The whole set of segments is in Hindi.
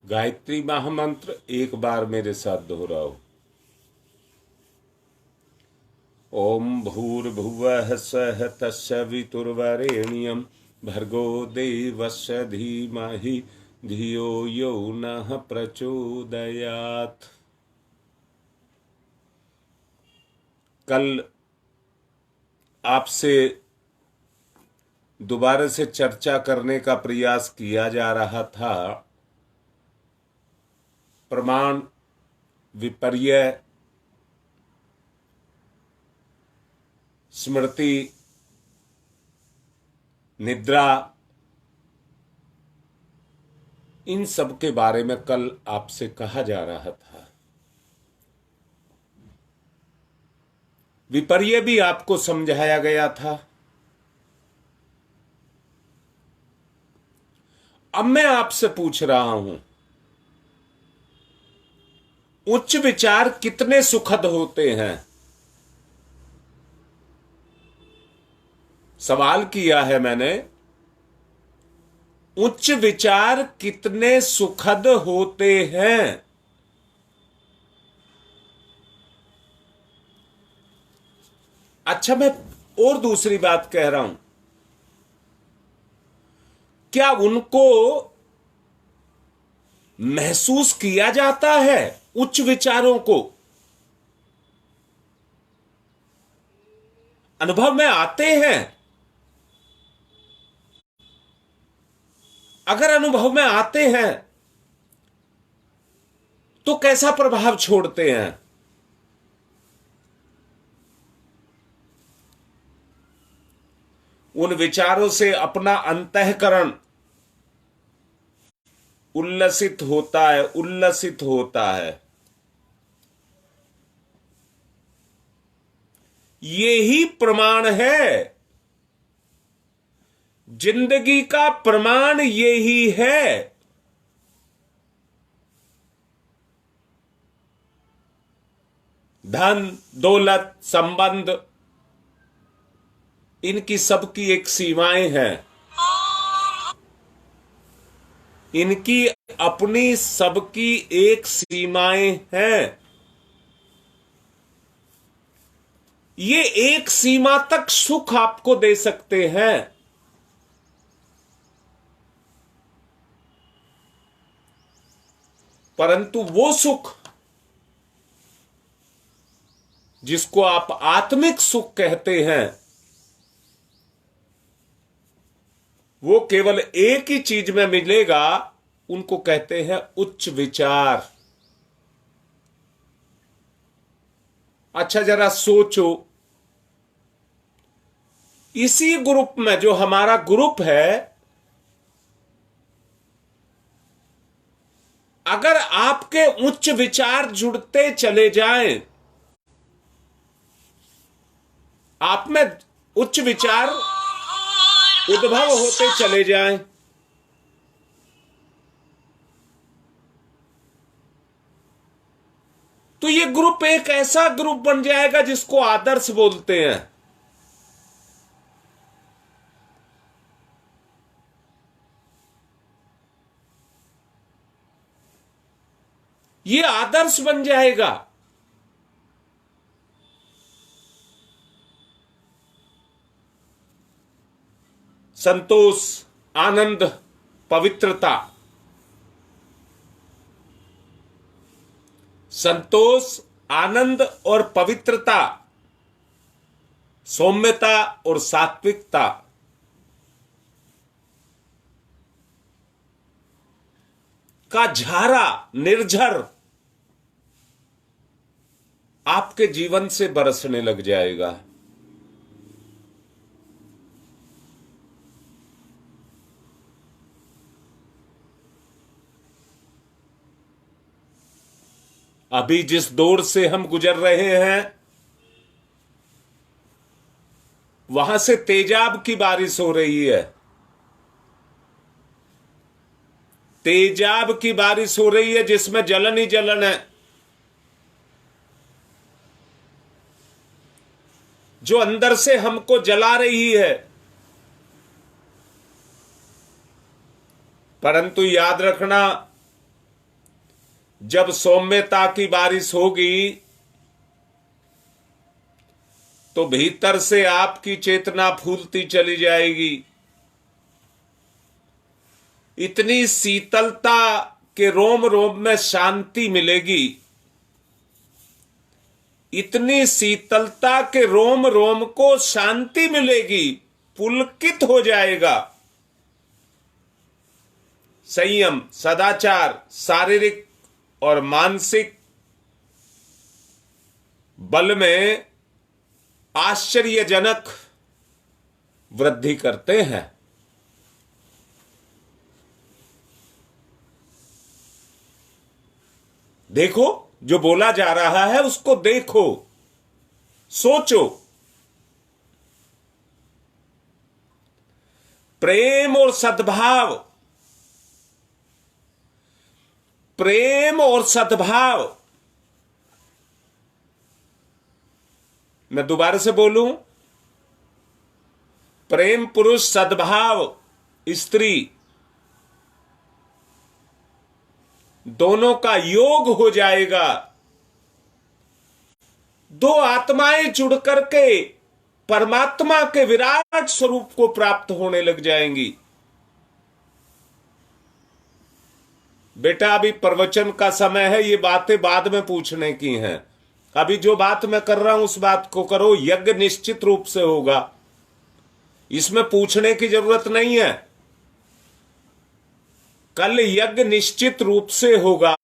गायत्री महामंत्र एक बार मेरे साथ दोहराओ। ओम भूर्भुवः स्वः तत्सवितुर्वरेण्यं भर्गो देवस्य धीमहि धियो यो नः प्रचोदयात्। कल आपसे दोबारा से चर्चा करने का प्रयास किया जा रहा था प्रमाण, विपर्य, स्मृति, निद्रा, इन सब के बारे में कल आपसे कहा जा रहा था। विपर्य भी आपको समझाया गया था। अब मैं आपसे पूछ रहा हूं, उच्च विचार कितने सुखद होते हैं? सवाल किया है मैंने, उच्च विचार कितने सुखद होते हैं? अच्छा, मैं और दूसरी बात कह रहा हूं, क्या उनको महसूस किया जाता है? उच्च विचारों को अनुभव में आते हैं? अगर अनुभव में आते हैं तो कैसा प्रभाव छोड़ते हैं? उन विचारों से अपना अंतःकरण उल्लसित होता है। यही प्रमाण है, जिंदगी का प्रमाण यही है। धन, दौलत, संबंध, इनकी सबकी एक सीमाएं हैं। इनकी अपनी सबकी एक सीमाएं हैं। ये एक सीमा तक सुख आपको दे सकते हैं, परंतु वो सुख जिसको आप आत्मिक सुख कहते हैं, वो केवल एक ही चीज में मिलेगा। उनको कहते हैं उच्च विचार। अच्छा, जरा सोचो, इसी ग्रुप में, जो हमारा ग्रुप है, अगर आपके उच्च विचार जुड़ते चले जाएं, आप में उच्च विचार उद्भव होते चले जाएं, तो ये ग्रुप एक ऐसा ग्रुप बन जाएगा जिसको आदर्श बोलते हैं। ये आदर्श बन जाएगा। संतोष, आनंद, पवित्रता। संतोष, आनंद और पवित्रता, सौम्यता और सात्विकता, का झारा, निर्झर आपके जीवन से बरसने लग जाएगा। अभी जिस दौर से हम गुजर रहे हैं, वहां से तेजाब की बारिश हो रही है। तेजाब की बारिश हो रही है, जिसमें जलन ही जलन है, जो अंदर से हमको जला रही है। परंतु याद रखना, जब सौम्यता की बारिश होगी तो भीतर से आपकी चेतना फूलती चली जाएगी। इतनी शीतलता के रोम रोम में शांति मिलेगी, इतनी शीतलता के रोम रोम को शांति मिलेगी, पुलकित हो जाएगा। संयम, सदाचार, शारीरिक और मानसिक बल में आश्चर्यजनक वृद्धि करते हैं। देखो, जो बोला जा रहा है उसको देखो, सोचो। प्रेम और सद्भाव, प्रेम और सद्भाव, मैं दोबारा से बोलूं, प्रेम पुरुष, सद्भाव स्त्री, दोनों का योग हो जाएगा। दो आत्माएं जुड़ करके परमात्मा के विराट स्वरूप को प्राप्त होने लग जाएंगी। बेटा, अभी प्रवचन का समय है, ये बातें बाद में पूछने की हैं। अभी जो बात मैं कर रहा हूं उस बात को करो। यज्ञ निश्चित रूप से होगा, इसमें पूछने की जरूरत नहीं है। कल यज्ञ निश्चित रूप से होगा।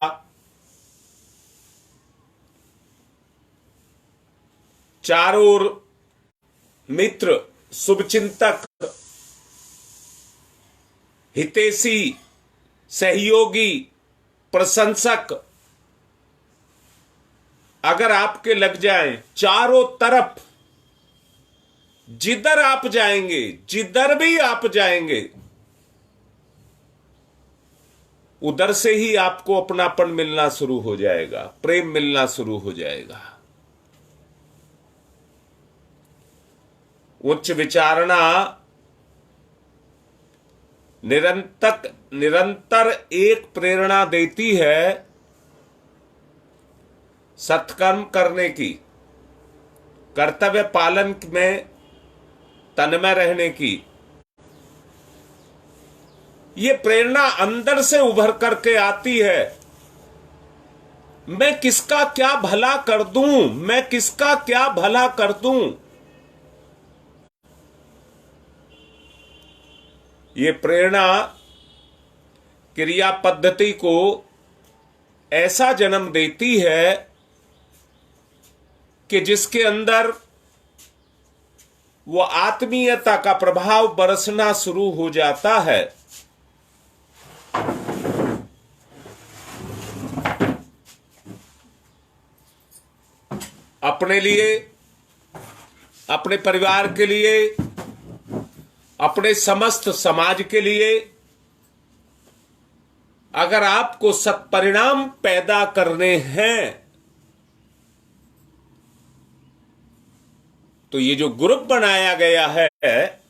चारों ओर मित्र, शुभचिंतक, हितैषी, सहयोगी, प्रशंसक अगर आपके लग जाएं, चारों तरफ जिधर आप जाएंगे, जिधर भी आप जाएंगे, उधर से ही आपको अपनापन मिलना शुरू हो जाएगा, प्रेम मिलना शुरू हो जाएगा। उच्च विचारणा निरंतर एक प्रेरणा देती है सत्कर्म करने की, कर्तव्य पालन में तन्मय रहने की। ये प्रेरणा अंदर से उभर करके आती है। मैं किसका क्या भला कर दूं, मैं किसका क्या भला कर दूं। ये प्रेरणा क्रिया पद्धति को ऐसा जन्म देती है कि जिसके अंदर वो आत्मीयता का प्रभाव बरसना शुरू हो जाता है। अपने लिए, अपने परिवार के लिए, अपने समस्त समाज के लिए अगर आपको सत्परिणाम पैदा करने हैं तो ये जो ग्रुप बनाया गया है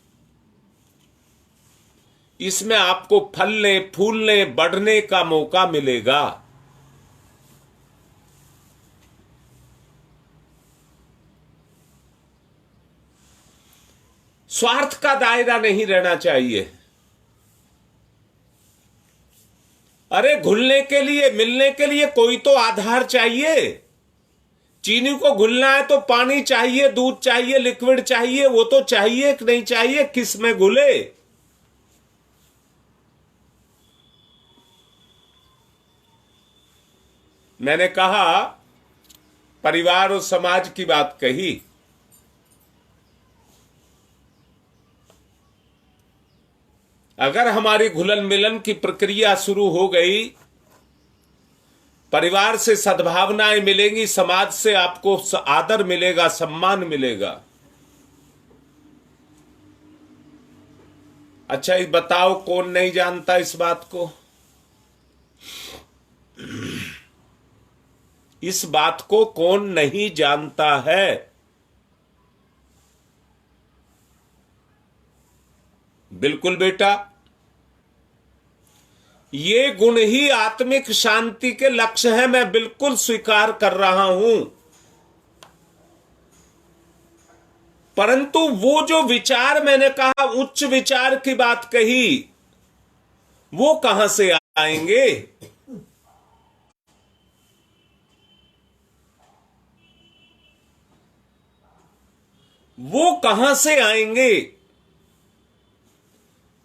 इसमें आपको फलने, फूलने, बढ़ने का मौका मिलेगा। स्वार्थ का दायरा नहीं रहना चाहिए। अरे घुलने के लिए, मिलने के लिए कोई तो आधार चाहिए। चीनी को घुलना है तो पानी चाहिए, दूध चाहिए, लिक्विड चाहिए, वो तो चाहिए कि नहीं चाहिए, किस में घुले। मैंने कहा, परिवार और समाज की बात कही। अगर हमारी घुलन मिलन की प्रक्रिया शुरू हो गई, परिवार से सद्भावनाएं मिलेंगी, समाज से आपको आदर मिलेगा, सम्मान मिलेगा। अच्छा, ये बताओ कौन नहीं जानता इस बात को? इस बात को कौन नहीं जानता है? बिल्कुल बेटा, ये गुण ही आत्मिक शांति के लक्ष्य है, मैं बिल्कुल स्वीकार कर रहा हूं। परंतु वो जो विचार मैंने कहा, उच्च विचार की बात कही, वो कहां से आएंगे? वो कहां से आएंगे?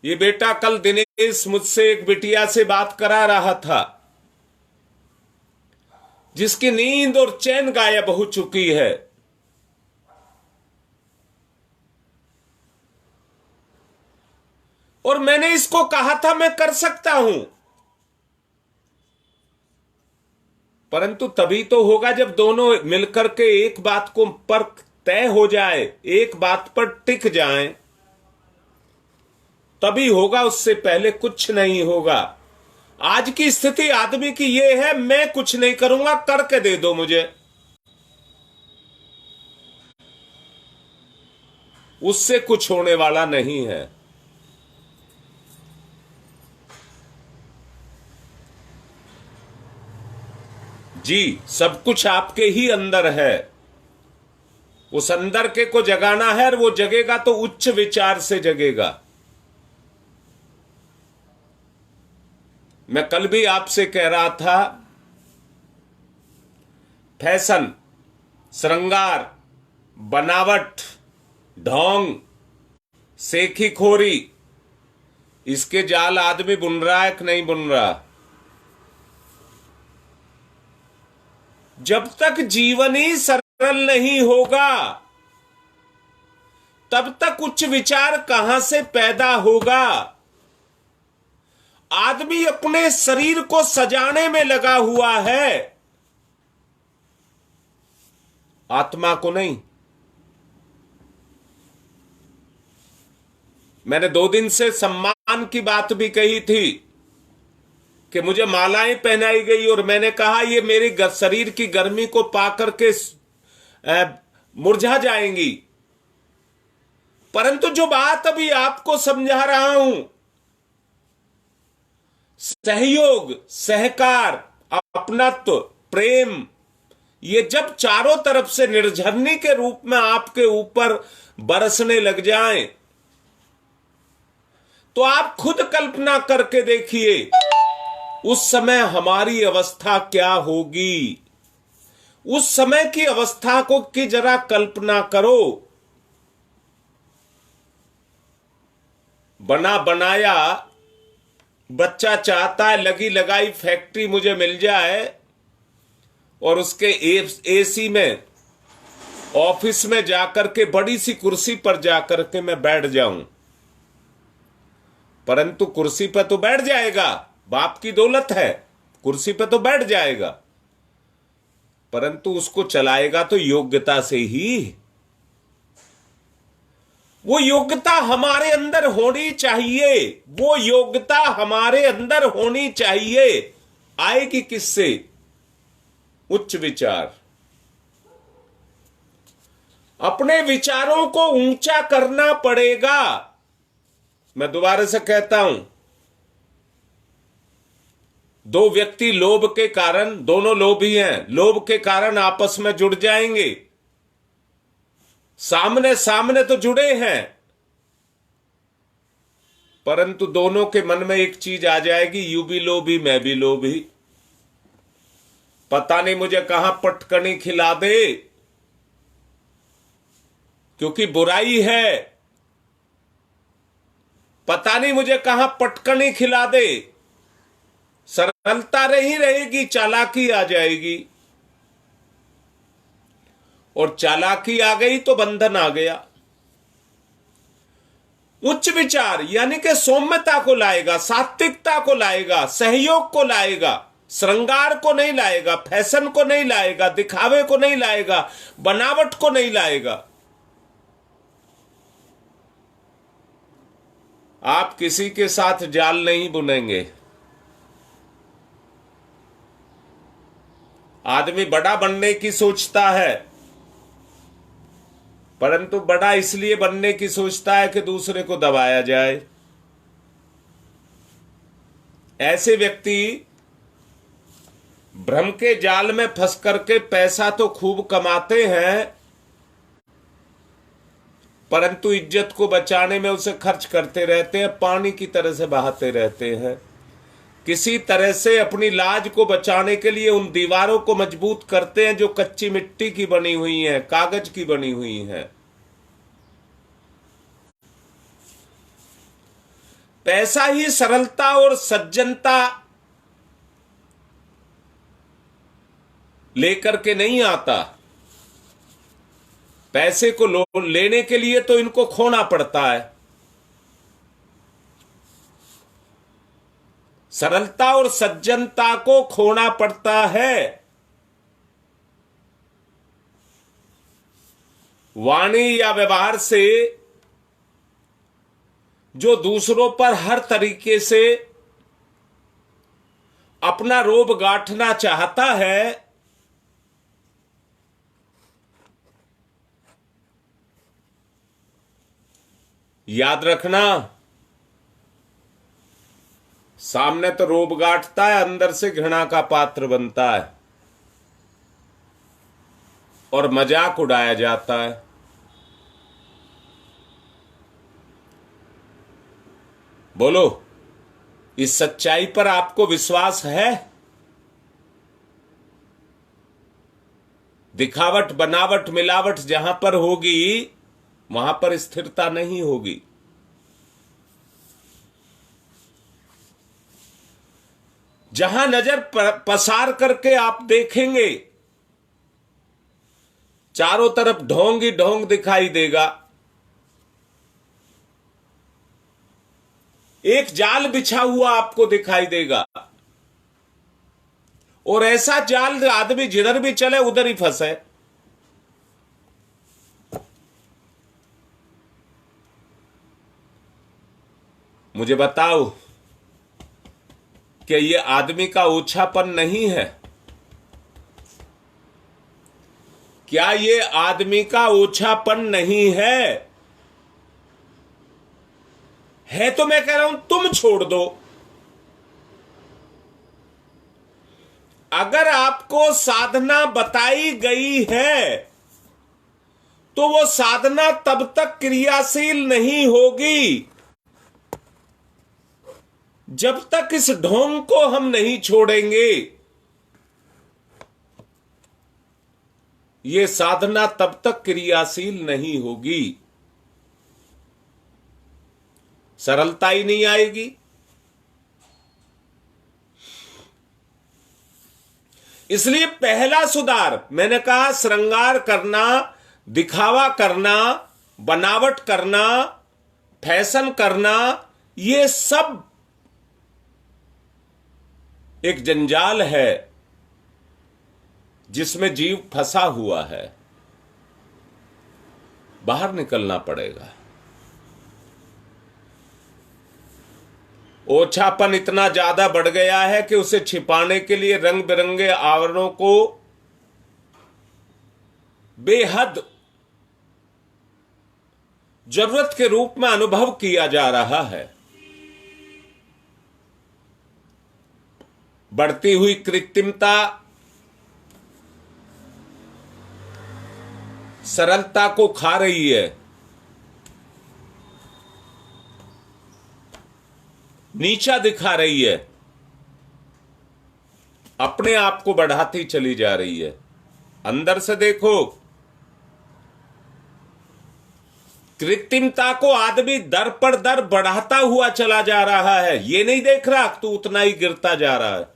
ये बेटा कल दिनेश मुझसे एक बिटिया से बात करा रहा था, जिसकी नींद और चैन गायब हो चुकी है। और मैंने इसको कहा था मैं कर सकता हूं, परंतु तभी तो होगा जब दोनों मिलकर के एक बात को पर तय हो जाए, एक बात पर टिक जाएं, तभी होगा। उससे पहले कुछ नहीं होगा। आज की स्थिति आदमी की यह है, मैं कुछ नहीं करूंगा, करके दे दो मुझे। उससे कुछ होने वाला नहीं है। जी, सब कुछ आपके ही अंदर है। उस अंदर के को जगाना है, और वो जगेगा तो उच्च विचार से जगेगा। मैं कल भी आपसे कह रहा था, फैशन, श्रृंगार, बनावट, ढोंग, सेखीखोरी, इसके जाल आदमी बुन रहा है कि नहीं बुन रहा? जब तक जीवन ही सरल नहीं होगा, तब तक उच्च विचार कहां से पैदा होगा? आदमी अपने शरीर को सजाने में लगा हुआ है, आत्मा को नहीं। मैंने 2 दिन से सम्मान की बात भी कही थी कि मुझे मालाएं पहनाई गई, और मैंने कहा ये मेरे शरीर की गर्मी को पाकर के मुरझा जाएंगी। परंतु जो बात अभी आपको समझा रहा हूं, सहयोग, सहकार, अपनत्व, प्रेम, ये जब चारों तरफ से निर्झरनी के रूप में आपके ऊपर बरसने लग जाएं, तो आप खुद कल्पना करके देखिए उस समय हमारी अवस्था क्या होगी। उस समय की अवस्था को की जरा कल्पना करो। बना बनाया बच्चा चाहता है लगी लगाई फैक्ट्री मुझे मिल जाए, और उसके एसी में ऑफिस में जाकर के बड़ी सी कुर्सी पर जाकर के मैं बैठ जाऊं। परंतु कुर्सी पर तो बैठ जाएगा, बाप की दौलत है, कुर्सी पर तो बैठ जाएगा, परंतु उसको चलाएगा तो योग्यता से ही। वो योग्यता हमारे अंदर होनी चाहिए। वो योग्यता हमारे अंदर होनी चाहिए। आएगी किससे? उच्च विचार। अपने विचारों को ऊंचा करना पड़ेगा। मैं दोबारा से कहता हूं, 2 व्यक्ति लोभ के कारण, दोनों लोभी हैं, लोभ के कारण आपस में जुड़ जाएंगे। सामने सामने तो जुड़े हैं, परंतु दोनों के मन में एक चीज आ जाएगी, यू भी लोभी मैं भी लोभी। पता नहीं मुझे कहां पटकनी खिला दे, क्योंकि बुराई है। पता नहीं मुझे कहां पटकनी खिला दे, सरलता नहीं रहेगी, चालाकी आ जाएगी, और चालाकी आ गई तो बंधन आ गया। उच्च विचार यानी कि सौम्यता को लाएगा, सात्विकता को लाएगा, सहयोग को लाएगा, श्रृंगार को नहीं लाएगा, फैशन को नहीं लाएगा, दिखावे को नहीं लाएगा, बनावट को नहीं लाएगा। आप किसी के साथ जाल नहीं बुनेंगे। आदमी बड़ा बनने की सोचता है, परंतु बड़ा इसलिए बनने की सोचता है कि दूसरे को दबाया जाए। ऐसे व्यक्ति भ्रम के जाल में फंस करके पैसा तो खूब कमाते हैं, परंतु इज्जत को बचाने में उसे खर्च करते रहते हैं, पानी की तरह से बहाते रहते हैं। किसी तरह से अपनी लाज को बचाने के लिए उन दीवारों को मजबूत करते हैं जो कच्ची मिट्टी की बनी हुई हैं, कागज की बनी हुई हैं। पैसा ही सरलता और सज्जनता लेकर के नहीं आता। पैसे को लेने के लिए तो इनको खोना पड़ता है। सरलता और सज्जनता को खोना पड़ता है। वाणी या व्यवहार से जो दूसरों पर हर तरीके से अपना रोब गांठना चाहता है, याद रखना, सामने तो रोब गांठता है, अंदर से घृणा का पात्र बनता है और मजाक उड़ाया जाता है। बोलो, इस सच्चाई पर आपको विश्वास है? दिखावट, बनावट, मिलावट जहां पर होगी वहां पर स्थिरता नहीं होगी। जहां नजर पसार करके आप देखेंगे चारों तरफ ढोंग ही ढोंग दिखाई देगा। एक जाल बिछा हुआ आपको दिखाई देगा और ऐसा जाल आदमी जिधर भी चले उधर ही फंसे। मुझे बताओ, क्या ये आदमी का ओछापन नहीं है? क्या ये आदमी का ओछापन नहीं है? है तो मैं कह रहा हूं तुम छोड़ दो। अगर आपको साधना बताई गई है तो वो साधना तब तक क्रियाशील नहीं होगी जब तक इस ढोंग को हम नहीं छोड़ेंगे। ये साधना तब तक क्रियाशील नहीं होगी, सरलता ही नहीं आएगी। इसलिए पहला सुधार, मैंने कहा, श्रृंगार करना, दिखावा करना, बनावट करना, फैशन करना, ये सब एक जंजाल है जिसमें जीव फंसा हुआ है। बाहर निकलना पड़ेगा। ओछापन इतना ज्यादा बढ़ गया है कि उसे छिपाने के लिए रंग बिरंगे आवरणों को बेहद जरूरत के रूप में अनुभव किया जा रहा है। बढ़ती हुई कृत्रिमता सरलता को खा रही है, नीचा दिखा रही है, अपने आप को बढ़ाती चली जा रही है। अंदर से देखो, कृत्रिमता को आदमी दर पर दर बढ़ाता हुआ चला जा रहा है। ये नहीं देख रहा तू उतना ही गिरता जा रहा है।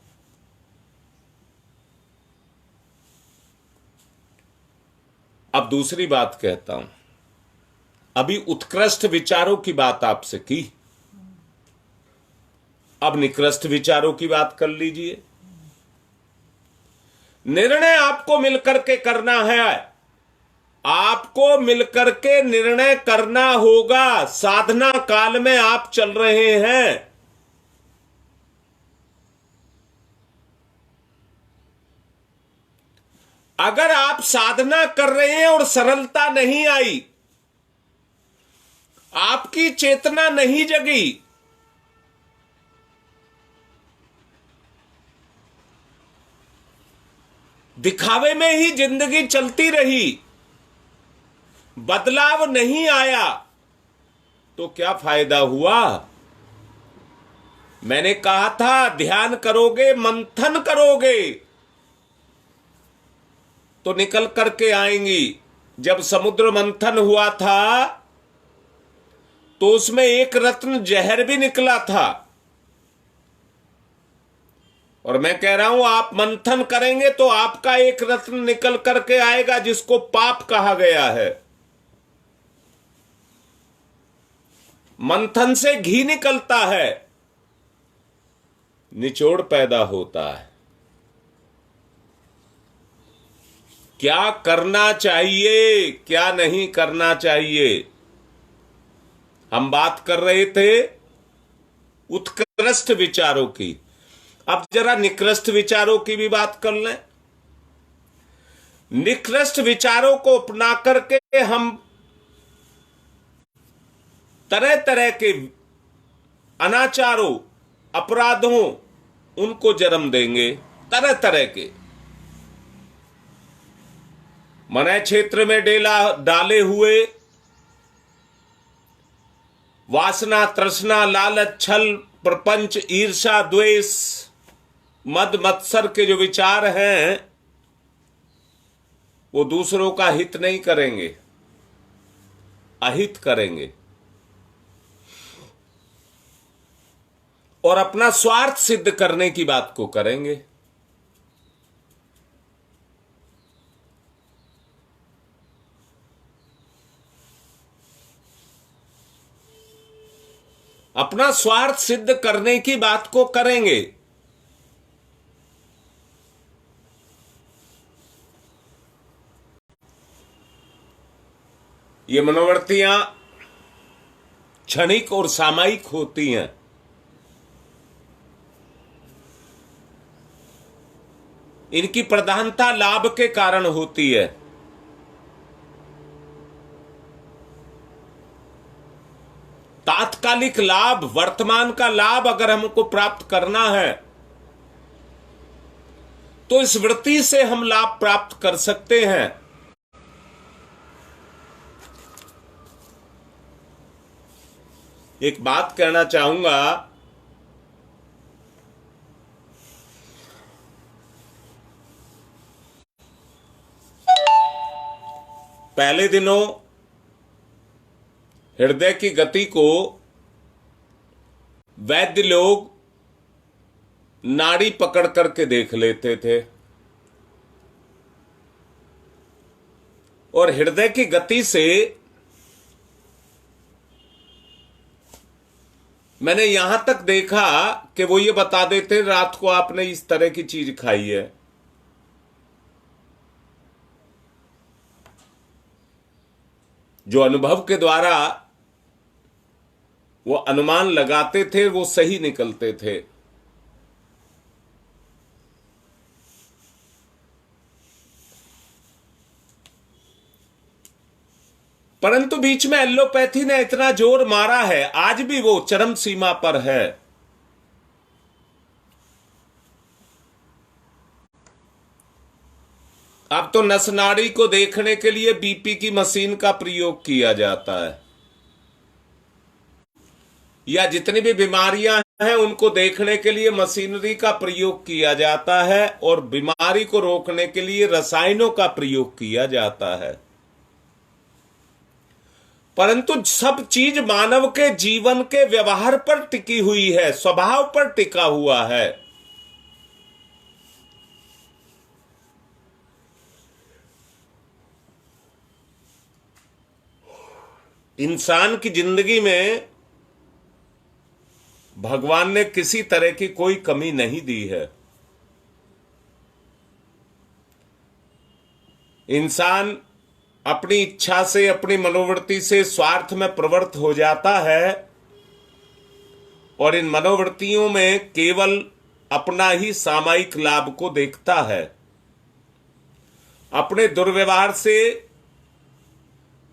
अब दूसरी बात कहता हूं। अभी उत्कृष्ट विचारों की बात आपसे की, अब निकृष्ट विचारों की बात कर लीजिए। निर्णय आपको मिलकर के करना है, आपको मिलकर के निर्णय करना होगा। साधना काल में आप चल रहे हैं। अगर आप साधना कर रहे हैं और सरलता नहीं आई, आपकी चेतना नहीं जगी, दिखावे में ही जिंदगी चलती रही, बदलाव नहीं आया, तो क्या फायदा हुआ? मैंने कहा था ध्यान करोगे, मंथन करोगे तो निकल करके आएंगी। जब समुद्र मंथन हुआ था तो उसमें एक रत्न जहर भी निकला था। और मैं कह रहा हूं आप मंथन करेंगे तो आपका एक रत्न निकल करके आएगा, जिसको पाप कहा गया है। मंथन से घी निकलता है, निचोड़ पैदा होता है। क्या करना चाहिए, क्या नहीं करना चाहिए, हम बात कर रहे थे उत्कृष्ट विचारों की। अब जरा निकृष्ट विचारों की भी बात कर लें। निकृष्ट विचारों को अपना करके हम तरह तरह के अनाचारों, अपराधों उनको जन्म देंगे, तरह तरह के। मनय क्षेत्र में डाले हुए वासना, तृष्णा, लालच, छल, प्रपंच, ईर्षा, द्वेष, मद मत्सर के जो विचार हैं वो दूसरों का हित नहीं करेंगे, अहित करेंगे और अपना स्वार्थ सिद्ध करने की बात को करेंगे। अपना स्वार्थ सिद्ध करने की बात को करेंगे। ये मनोवृत्तियां क्षणिक और सामयिक होती हैं। इनकी प्रधानता लाभ के कारण होती है। तात्कालिक लाभ, वर्तमान का लाभ अगर हमको प्राप्त करना है तो इस वृत्ति से हम लाभ प्राप्त कर सकते हैं। एक बात कहना चाहूंगा, पहले दिनों हृदय की गति को वैद्य लोग नाड़ी पकड़ करके देख लेते थे और हृदय की गति से मैंने यहां तक देखा कि वो ये बता देते रात को आपने इस तरह की चीज खाई है। जो अनुभव के द्वारा वो अनुमान लगाते थे वो सही निकलते थे। परंतु बीच में एलोपैथी ने इतना जोर मारा है, आज भी वो चरम सीमा पर है। अब तो नस नाड़ी को देखने के लिए बीपी की मशीन का प्रयोग किया जाता है, या जितनी भी बीमारियां हैं उनको देखने के लिए मशीनरी का प्रयोग किया जाता है और बीमारी को रोकने के लिए रसायनों का प्रयोग किया जाता है। परंतु सब चीज मानव के जीवन के व्यवहार पर टिकी हुई है, स्वभाव पर टिका हुआ है। इंसान की जिंदगी में भगवान ने किसी तरह की कोई कमी नहीं दी है। इंसान अपनी इच्छा से, अपनी मनोवृत्ति से स्वार्थ में प्रवृत्त हो जाता है और इन मनोवृत्तियों में केवल अपना ही सामयिक लाभ को देखता है। अपने दुर्व्यवहार से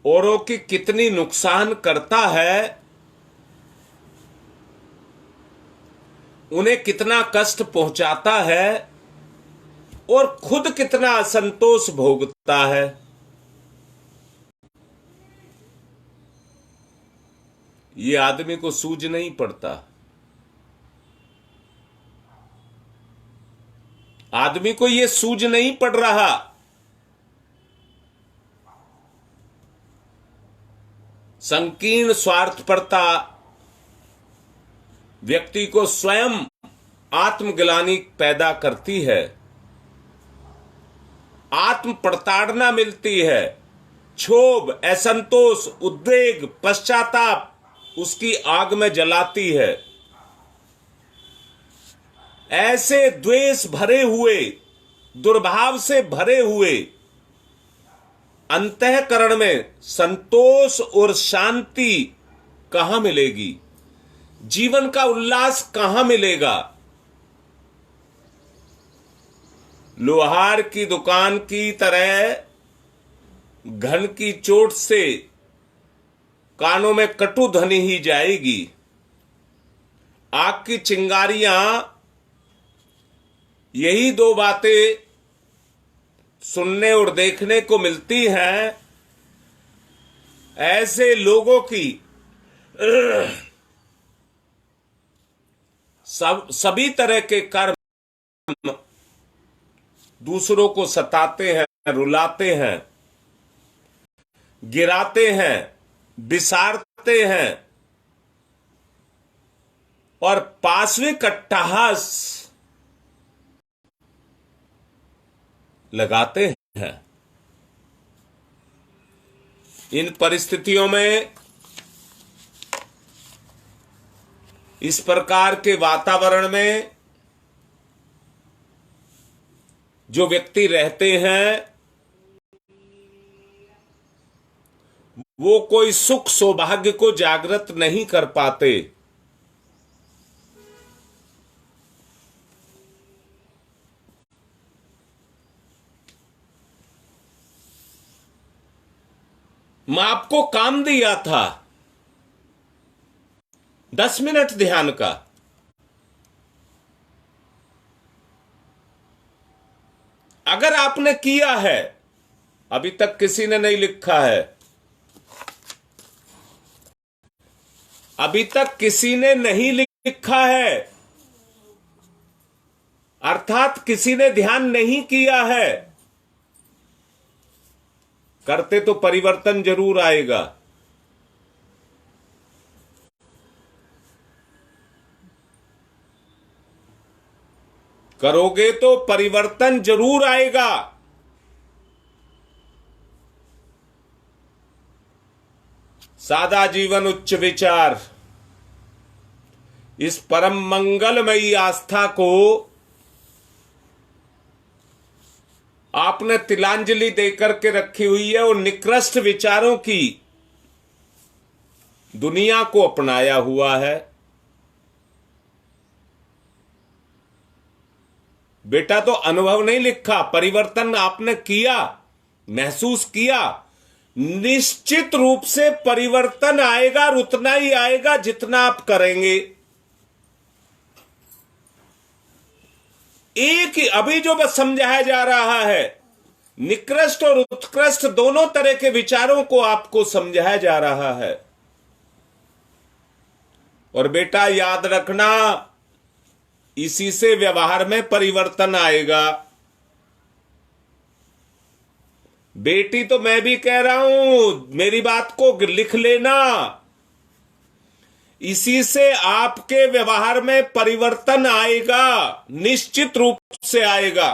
औरों की कितनी नुकसान करता है, उन्हें कितना कष्ट पहुंचाता है, और खुद कितना असंतोष भोगता है। ये आदमी को सूझ नहीं पड़ता। आदमी को ये सूझ नहीं पड़ रहा। संकीर्ण स्वार्थपरता व्यक्ति को स्वयं आत्मग्लानि पैदा करती है, आत्म प्रताड़ना मिलती है, क्षोभ, असंतोष, उद्वेग, पश्चाताप उसकी आग में जलाती है। ऐसे द्वेष भरे हुए, दुर्भाव से भरे हुए अंतःकरण में संतोष और शांति कहां मिलेगी? जीवन का उल्लास कहां मिलेगा? लोहार की दुकान की तरह घन की चोट से कानों में कटु ध्वनि ही जाएगी। आग की चिंगारियां, यही दो बातें सुनने और देखने को मिलती हैं। ऐसे लोगों की सभी तरह के कर्म दूसरों को सताते हैं, रुलाते हैं, गिराते हैं, बिसारते हैं और पाशविक अट्टहास लगाते हैं। इन परिस्थितियों में, इस प्रकार के वातावरण में जो व्यक्ति रहते हैं, वो कोई सुख सौभाग्य को जागृत नहीं कर पाते। मैं आपको काम दिया था 10 मिनट ध्यान का। अगर आपने किया है, अभी तक किसी ने नहीं लिखा है, अभी तक किसी ने नहीं लिखा है, अर्थात किसी ने ध्यान नहीं किया है। करते तो परिवर्तन जरूर आएगा। करोगे तो परिवर्तन जरूर आएगा। सादा जीवन, उच्च विचार, इस परम मंगलमयी आस्था को आपने तिलांजलि देकर के रखी हुई है और निकृष्ट विचारों की दुनिया को अपनाया हुआ है। बेटा तो अनुभव नहीं लिखा, परिवर्तन आपने किया, महसूस किया। निश्चित रूप से परिवर्तन आएगा और उतना ही आएगा जितना आप करेंगे। एक ही अभी जो बस समझाया जा रहा है, निकृष्ट और उत्कृष्ट दोनों तरह के विचारों को आपको समझाया जा रहा है। और बेटा याद रखना, इसी से व्यवहार में परिवर्तन आएगा। बेटी तो मैं भी कह रहा हूं, मेरी बात को लिख लेना। इसी से आपके व्यवहार में परिवर्तन आएगा, निश्चित रूप से आएगा।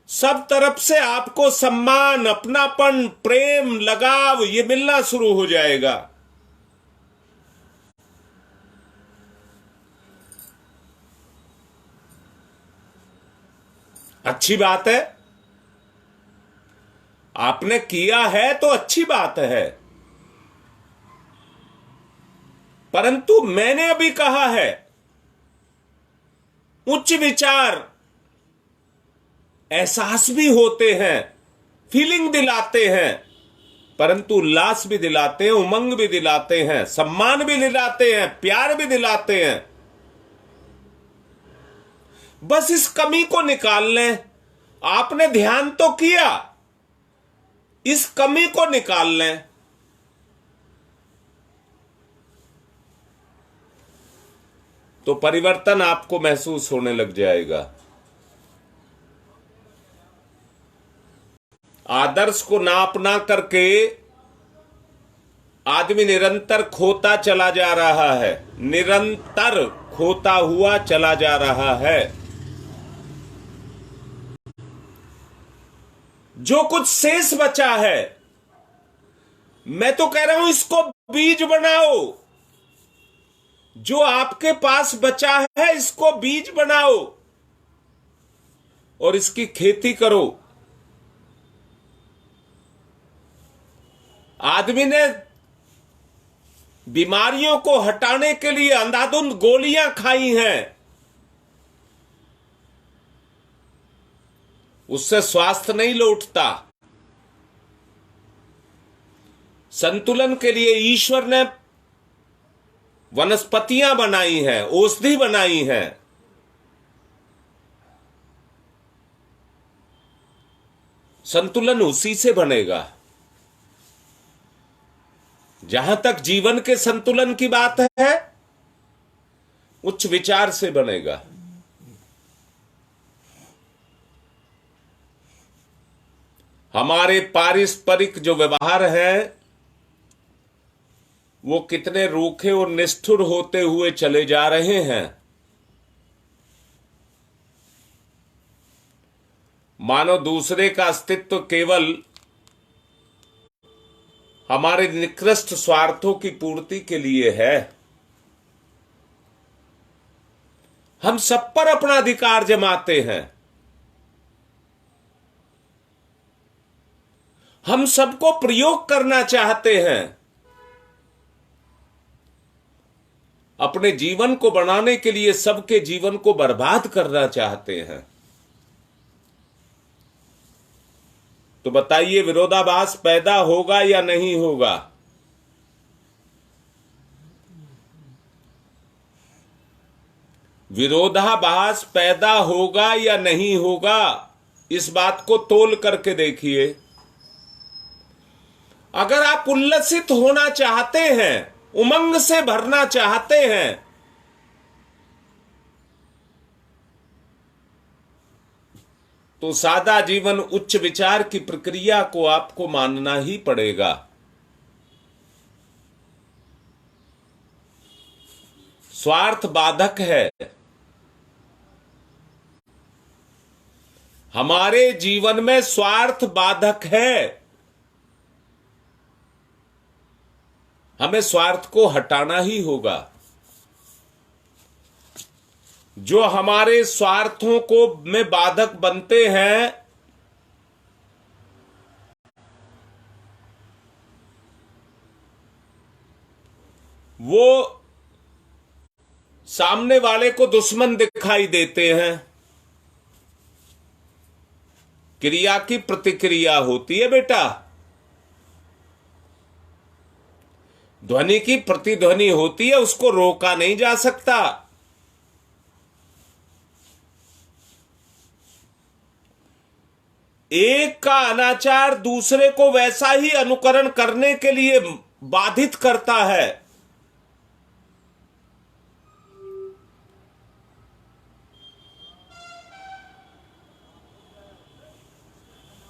सब तरफ से आपको सम्मान, अपनापन, प्रेम, लगाव ये मिलना शुरू हो जाएगा। अच्छी बात है, आपने किया है तो अच्छी बात है। परंतु मैंने अभी कहा है, उच्च विचार एहसास भी होते हैं, फीलिंग दिलाते हैं, परंतु उल्लास भी दिलाते हैं, उमंग भी दिलाते हैं, सम्मान भी दिलाते हैं, प्यार भी दिलाते हैं। बस इस कमी को निकाल लें। आपने ध्यान तो किया, इस कमी को निकाल लें। तो परिवर्तन आपको महसूस होने लग जाएगा। आदर्श को ना अपना करके आदमी निरंतर खोता चला जा रहा है, निरंतर खोता हुआ चला जा रहा है। जो कुछ शेष बचा है, मैं तो कह रहा हूं इसको बीज बनाओ। जो आपके पास बचा है इसको बीज बनाओ और इसकी खेती करो। आदमी ने बीमारियों को हटाने के लिए अंधाधुंध गोलियां खाई हैं, उससे स्वास्थ्य नहीं लौटता। संतुलन के लिए ईश्वर ने वनस्पतियां बनाई हैं, औषधि बनाई हैं। संतुलन उसी से बनेगा। जहां तक जीवन के संतुलन की बात है, उच्च विचार से बनेगा। हमारे पारस्परिक जो व्यवहार हैं वो कितने रूखे और निष्ठुर होते हुए चले जा रहे हैं। मानो दूसरे का अस्तित्व केवल हमारे निकृष्ट स्वार्थों की पूर्ति के लिए है। हम सब पर अपना अधिकार जमाते हैं, हम सबको प्रयोग करना चाहते हैं। अपने जीवन को बनाने के लिए सबके जीवन को बर्बाद करना चाहते हैं। तो बताइए, विरोधाभास पैदा होगा या नहीं होगा? विरोधाभास पैदा होगा या नहीं होगा? इस बात को तोल करके देखिए। अगर आप उल्लसित होना चाहते हैं, उमंग से भरना चाहते हैं, तो सादा जीवन उच्च विचार की प्रक्रिया को आपको मानना ही पड़ेगा। स्वार्थ बाधक है। हमारे जीवन में स्वार्थ बाधक है। हमें स्वार्थ को हटाना ही होगा। जो हमारे स्वार्थों को में बाधक बनते हैं, वो सामने वाले को दुश्मन दिखाई देते हैं। क्रिया की प्रतिक्रिया होती है बेटा। ध्वनि की प्रतिध्वनि होती है, उसको रोका नहीं जा सकता। एक का अनाचार दूसरे को वैसा ही अनुकरण करने के लिए बाधित करता है।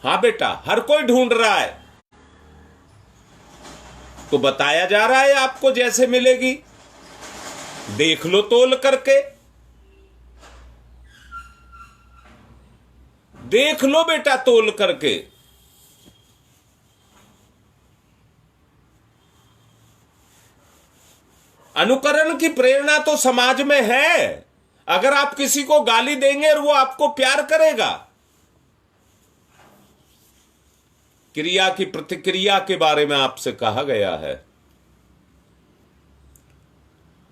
हां बेटा, हर कोई ढूंढ रहा है, तो बताया जा रहा है आपको जैसे मिलेगी। देख लो तोल करके, देख लो बेटा तोल करके। अनुकरण की प्रेरणा तो समाज में है। अगर आप किसी को गाली देंगे और वो आपको प्यार करेगा। क्रिया की प्रतिक्रिया के बारे में आपसे कहा गया है।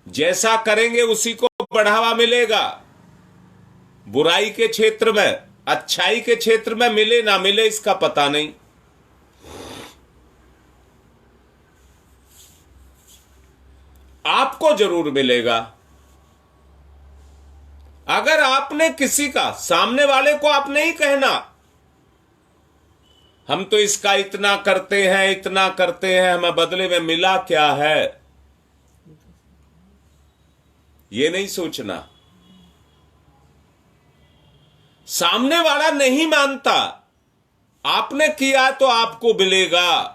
जैसा करेंगे उसी को बढ़ावा मिलेगा। बुराई के क्षेत्र में, अच्छाई के क्षेत्र में मिले ना मिले इसका पता नहीं। आपको जरूर मिलेगा। अगर आपने किसी का, सामने वाले को आप नहीं कहना हम तो इसका इतना करते हैं, इतना करते हैं, हमें बदले में मिला क्या है, ये नहीं सोचना। सामने वाला नहीं मानता, आपने किया तो आपको मिलेगा।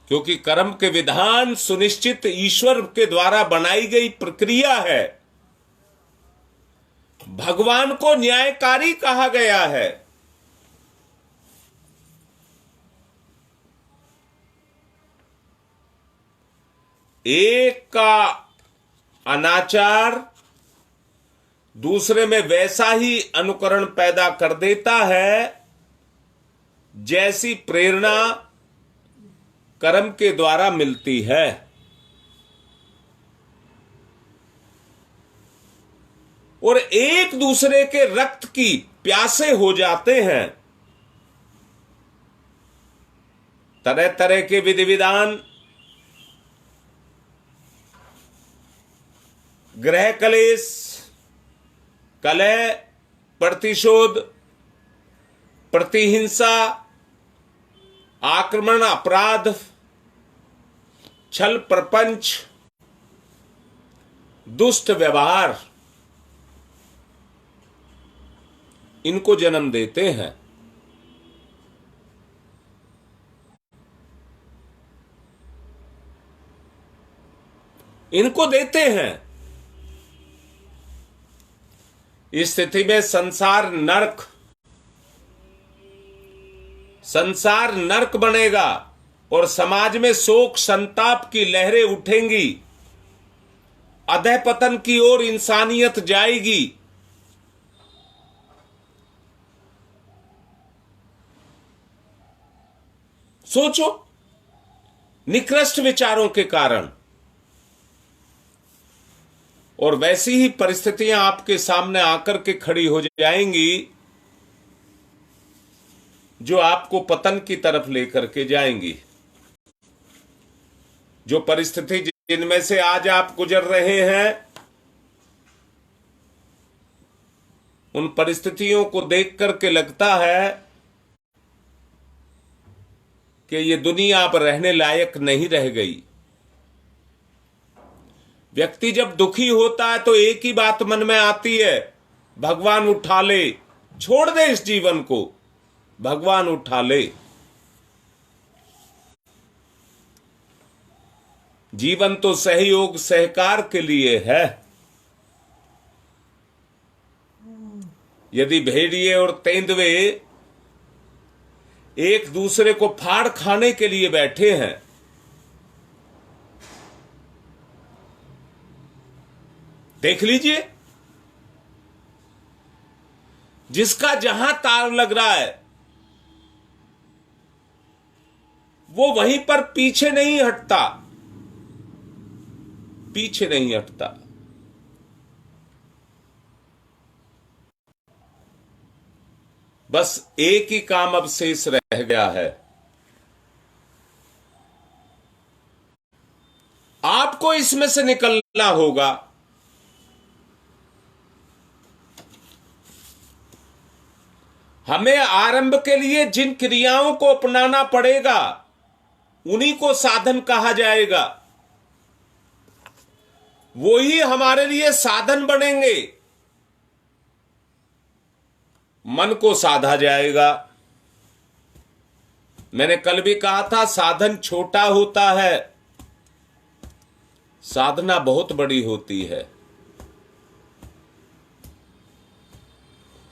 क्योंकि कर्म के विधान सुनिश्चित ईश्वर के द्वारा बनाई गई प्रक्रिया है। भगवान को न्यायकारी कहा गया है। एक का अनाचार दूसरे में वैसा ही अनुकरण पैदा कर देता है जैसी प्रेरणा कर्म के द्वारा मिलती है। और एक दूसरे के रक्त की प्यासे हो जाते हैं। तरह तरह के विधि विधान, गृह कलेश, कलह, प्रतिशोध, प्रतिहिंसा, आक्रमण, अपराध, छल प्रपंच, दुष्ट व्यवहार, इनको जन्म देते हैं। इनको देते हैं। इस स्थिति में संसार नरक बनेगा और समाज में शोक संताप की लहरें उठेंगी। अधःपतन की ओर इंसानियत जाएगी। सोचो, निकृष्ट विचारों के कारण। और वैसी ही परिस्थितियां आपके सामने आकर के खड़ी हो जाएंगी जो आपको पतन की तरफ लेकर के जाएंगी। जो परिस्थिति जिनमें से आज आप गुजर रहे हैं, उन परिस्थितियों को देख करके लगता है कि ये दुनिया अब रहने लायक नहीं रह गई। व्यक्ति जब दुखी होता है तो एक ही बात मन में आती है, भगवान उठा ले, छोड़ दे इस जीवन को, भगवान उठा ले। जीवन तो सहयोग सहकार के लिए है। यदि भेड़िए और तेंदुए एक दूसरे को फाड़ खाने के लिए बैठे हैं, देख लीजिए, जिसका जहां तार लग रहा है वो वहीं पर पीछे नहीं हटता, पीछे नहीं हटता। बस एक ही काम अब शेष रह गया है। आपको इसमें से निकलना होगा। हमें आरंभ के लिए जिन क्रियाओं को अपनाना पड़ेगा उन्हीं को साधन कहा जाएगा। वो ही हमारे लिए साधन बनेंगे। मन को साधा जाएगा। मैंने कल भी कहा था, साधन छोटा होता है, साधना बहुत बड़ी होती है।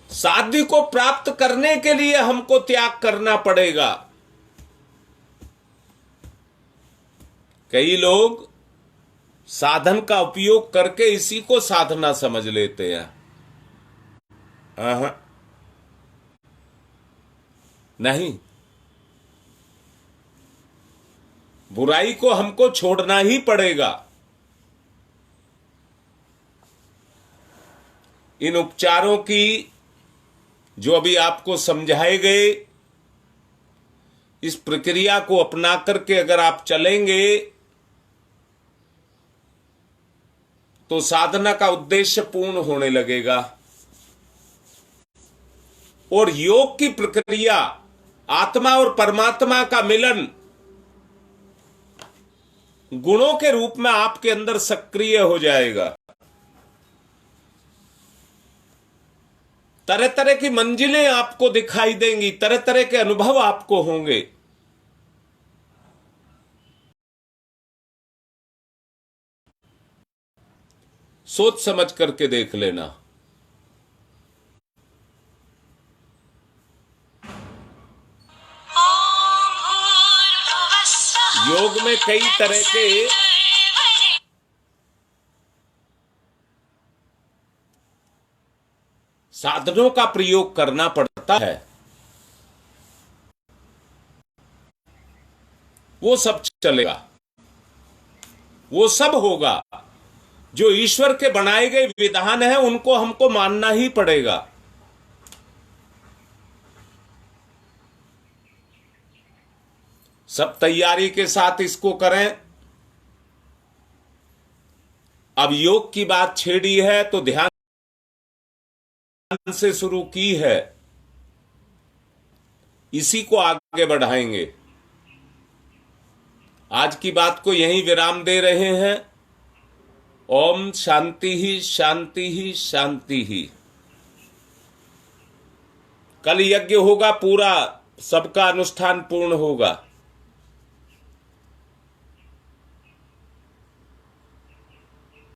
साध्य को प्राप्त करने के लिए हमको त्याग करना पड़ेगा। कई लोग साधन का उपयोग करके इसी को साधना समझ लेते हैं। नहीं, बुराई को हमको छोड़ना ही पड़ेगा। इन उपचारों की जो अभी आपको समझाए गए, इस प्रक्रिया को अपना करके अगर आप चलेंगे तो साधना का उद्देश्य पूर्ण होने लगेगा। और योग की प्रक्रिया आत्मा और परमात्मा का मिलन गुणों के रूप में आपके अंदर सक्रिय हो जाएगा। तरह तरह की मंजिलें आपको दिखाई देंगी, तरह तरह के अनुभव आपको होंगे। सोच समझ करके देख लेना। योग में कई तरह के साधनों का प्रयोग करना पड़ता है। वो सब चलेगा, वो सब होगा। जो ईश्वर के बनाए गए विधान हैं उनको हमको मानना ही पड़ेगा। सब तैयारी के साथ इसको करें। अब योग की बात छेड़ी है तो ध्यान से शुरू की है, इसी को आगे बढ़ाएंगे। आज की बात को यहीं विराम दे रहे हैं। ओम शांति ही शांति ही शांति ही। कल यज्ञ होगा, पूरा सबका अनुष्ठान पूर्ण होगा।